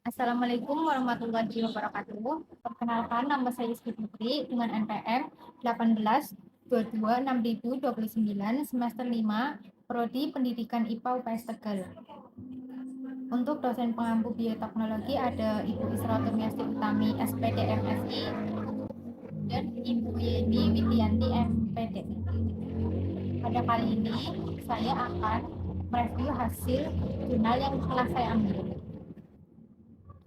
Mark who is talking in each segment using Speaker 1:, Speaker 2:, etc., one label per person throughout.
Speaker 1: Assalamualaikum warahmatullahi wabarakatuh. Perkenalkan, nama saya Rizky Putri dengan NPM 18226029 semester 5 Prodi Pendidikan IPA UPS Tegal. Untuk dosen pengampu bioteknologi ada Ibu Isra Tumiasti Utami SPD MSI dan Ibu Yeni Widianti MPD. Pada kali ini saya akan mereview hasil jurnal yang telah saya ambil.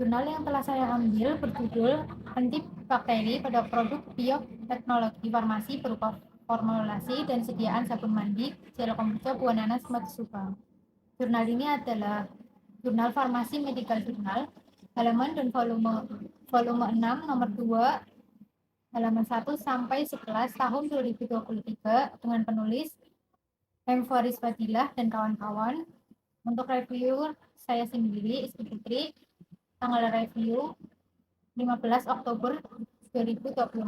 Speaker 1: Jurnal yang telah saya ambil berjudul Henti Bakteri pada Produk Bioteknologi Farmasi berupa formulasi dan sediaan sabun mandi gel kombucha buah nanas Matsuba. Jurnal ini adalah Jurnal Farmasi Medical Journal, halaman dan volume 6 nomor 2 halaman 1 sampai 11 tahun 2023 dengan penulis Faris Fadilah dan kawan-kawan. Untuk review saya sendiri, Isti Putri, tanggal review 15 Oktober 2024.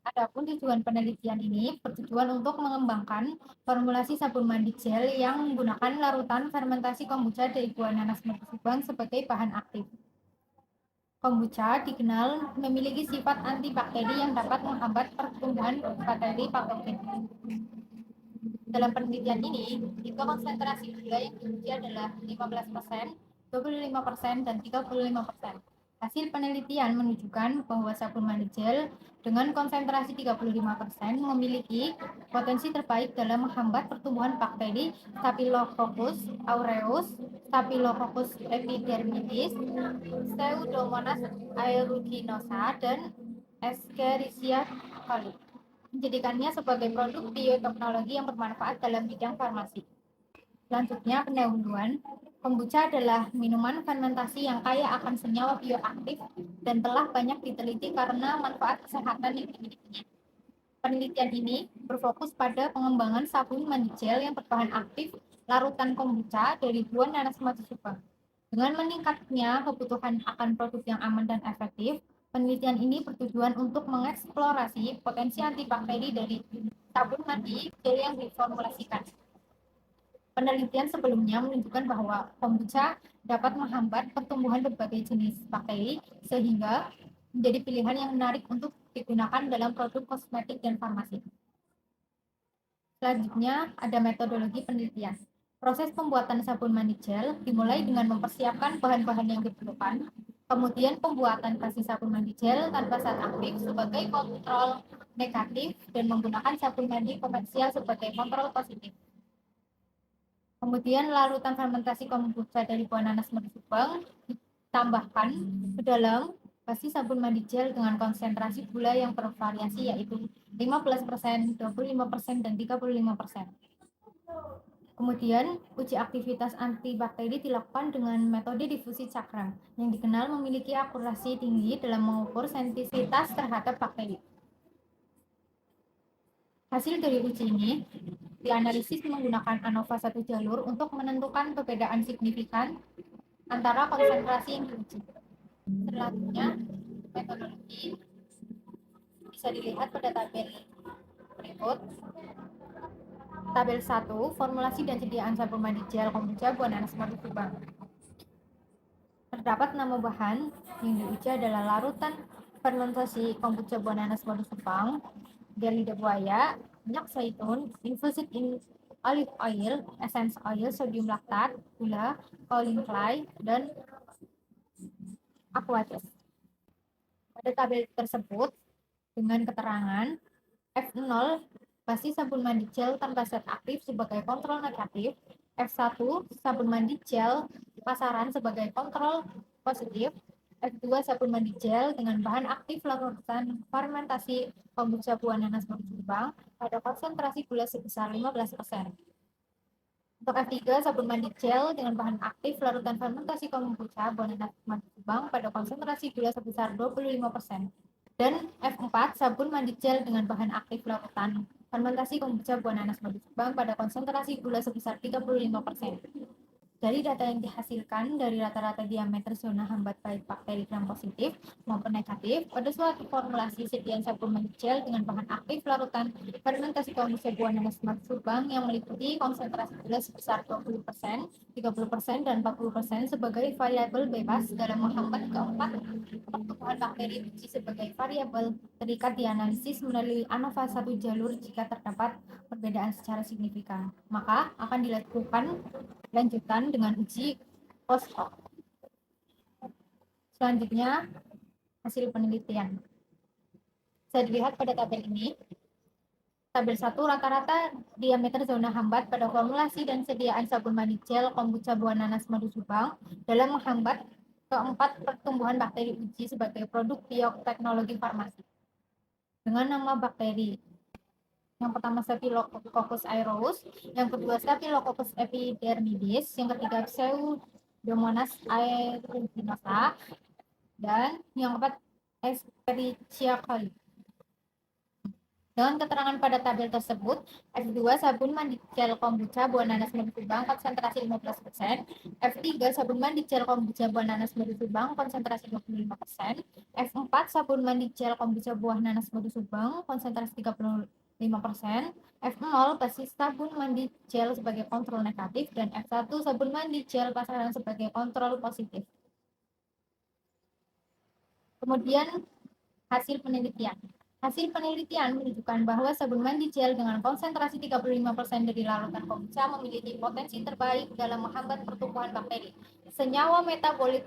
Speaker 1: Adapun tujuan penelitian ini bertujuan untuk mengembangkan formulasi sabun mandi gel yang menggunakan larutan fermentasi kombucha dari buah nanas Matsuba sebagai bahan aktif. Kombucha dikenal memiliki sifat antibakteri yang dapat menghambat pertumbuhan bakteri patogen. Dalam penelitian ini, tiga konsentrasi gula yang diuji adalah 15%, 25%, dan 35%. Hasil penelitian menunjukkan bahwa sabun mandi gel dengan konsentrasi 35% memiliki potensi terbaik dalam menghambat pertumbuhan bakteri Staphylococcus aureus, Staphylococcus epidermidis, Pseudomonas aeruginosa, dan Escherichia coli, menjadikannya sebagai produk bioteknologi yang bermanfaat dalam bidang farmasi. Selanjutnya, pendahuluan. Kombucha adalah minuman fermentasi yang kaya akan senyawa bioaktif dan telah banyak diteliti karena manfaat kesehatan yang dimilikinya. Penelitian ini berfokus pada pengembangan sabun mandi gel yang berbahan aktif larutan kombucha dari buah nanas Matsuba. Dengan meningkatnya kebutuhan akan produk yang aman dan efektif, penelitian ini bertujuan untuk mengeksplorasi potensi antibakteri dari sabun mandi gel yang diformulasikan. Penelitian sebelumnya menunjukkan bahwa kombucha dapat menghambat pertumbuhan berbagai jenis bakteri sehingga menjadi pilihan yang menarik untuk digunakan dalam produk kosmetik dan farmasi. Selanjutnya ada metodologi penelitian. Proses pembuatan sabun mandi gel dimulai dengan mempersiapkan bahan-bahan yang diperlukan, kemudian pembuatan kasih sabun mandi gel tanpa zat aktif sebagai kontrol negatif dan menggunakan sabun mandi komersial sebagai kontrol positif. Kemudian larutan fermentasi kombucha dari buah nanas Matsuba ditambahkan ke dalam basi sabun mandi gel dengan konsentrasi gula yang bervariasi yaitu 15%, 25%, dan 35%. Kemudian, uji aktivitas antibakteri dilakukan dengan metode difusi cakram yang dikenal memiliki akurasi tinggi dalam mengukur sensitivitas terhadap bakteri. Hasil dari uji ini dianalisis menggunakan ANOVA satu jalur untuk menentukan perbedaan signifikan antara konsentrasi yang diuji. Selanjutnya, metodologi bisa dilihat pada tabel berikut. Tabel 1, formulasi dan sediaan sabun mandi gel kombucha buah nanas Matsuba. Terdapat 6 bahan yang diuji adalah larutan fermentasi kombucha buah nanas Matsuba, gel lidah buaya, minyak zaitun, infused in olive oil, essence oil, sodium laktat, gula, kaolin clay, dan aqueous. Pada tabel tersebut dengan keterangan F0 basi sabun mandi gel tanpa zat aktif sebagai kontrol negatif, F1 sabun mandi gel pasaran sebagai kontrol positif, F2 sabun mandi gel dengan bahan aktif larutan fermentasi kombucha buah nanas Matsuba pada konsentrasi gula sebesar 15%. Untuk F3 sabun mandi gel dengan bahan aktif larutan fermentasi kombucha buah nanas Matsuba pada konsentrasi gula sebesar 25%. Dan F4 sabun mandi gel dengan bahan aktif larutan fermentasi kombucha buah nanas Matsuba pada konsentrasi gula sebesar 35%. Dari data yang dihasilkan dari rata-rata diameter zona hambat baik bakteri gram positif maupun negatif pada suatu formulasi sediaan sabun mandi gel dengan bahan aktif larutan fermentasi kombucha buah nanas subang yang meliputi konsentrasi gula sebesar 20%, 30%, dan 40% sebagai variabel bebas dalam menghambat keempat pertumbuhan bakteri uji sebagai variabel terikat dianalisis melalui ANOVA satu jalur jika terdapat perbedaan secara signifikan. Maka akan dilakukan lanjutan dengan uji post hoc. Selanjutnya, hasil penelitian. Bisa dilihat pada tabel ini. Tabel 1 rata-rata diameter zona hambat pada formulasi dan sediaan sabun mandi gel kombucha buah nanas madu subang dalam menghambat keempat pertumbuhan bakteri uji sebagai produk bioteknologi farmasi. Dengan nama bakteri yang pertama Staphylococcus aureus, yang kedua Staphylococcus epidermidis, yang ketiga Pseudomonas aeruginosa, dan yang keempat Escherichia coli. Dengan keterangan pada tabel tersebut, F2 sabun mandi gel kombucha buah nanas madu subang konsentrasi 15%, F3 sabun mandi gel kombucha buah nanas madu subang konsentrasi 25%, F4 sabun mandi gel kombucha buah nanas madu subang konsentrasi 35%, F0 basis sabun mandi gel sebagai kontrol negatif, dan F1 sabun mandi gel pasaran sebagai kontrol positif. Kemudian hasil penelitian. Hasil penelitian menunjukkan bahwa sabun mandi gel dengan konsentrasi 35% dari larutan kombucha memiliki potensi terbaik dalam menghambat pertumbuhan bakteri. Senyawa metabolit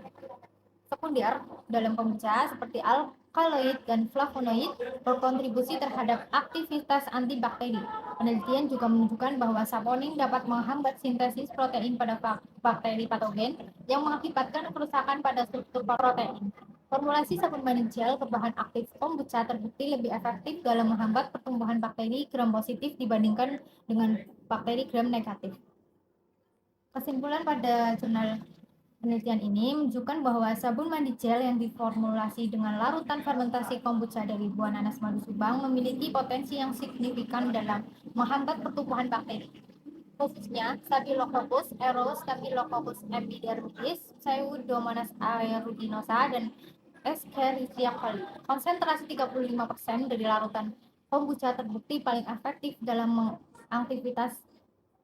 Speaker 1: sekunder dalam kombucha seperti alkaloid dan flavonoid berkontribusi terhadap aktivitas antibakteri. Penelitian juga menunjukkan bahwa saponin dapat menghambat sintesis protein pada bakteri patogen yang mengakibatkan kerusakan pada struktur protein. Formulasi sabun mandi gel berbahan aktif kombucha terbukti lebih efektif dalam menghambat pertumbuhan bakteri gram positif dibandingkan dengan bakteri gram negatif. Kesimpulan pada jurnal penelitian ini menunjukkan bahwa sabun mandi gel yang diformulasi dengan larutan fermentasi kombucha dari buah nanas madu subang memiliki potensi yang signifikan dalam menghambat pertumbuhan bakteri, khususnya Staphylococcus aureus, Staphylococcus epidermidis, Pseudomonas aeruginosa, dan Escherichia coli. Konsentrasi 35% dari larutan kombucha terbukti paling efektif dalam aktivitas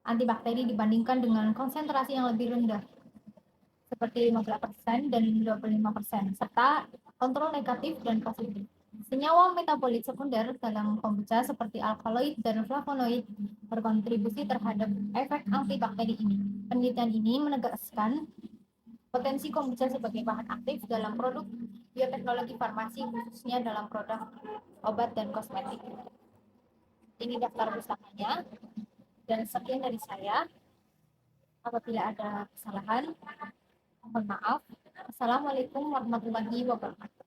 Speaker 1: antibakteri dibandingkan dengan konsentrasi yang lebih rendah seperti 15% dan 25%, serta kontrol negatif dan positif. Senyawa metabolit sekunder dalam kombucha seperti alkaloid dan flavonoid berkontribusi terhadap efek antibakteri ini. Penelitian ini menegaskan potensi kombucha sebagai bahan aktif dalam produk bioteknologi farmasi, khususnya dalam produk obat dan kosmetik. Ini daftar pustakanya, dan sekian dari saya. Apabila ada kesalahan, mohon maaf. Assalamualaikum warahmatullahi wabarakatuh.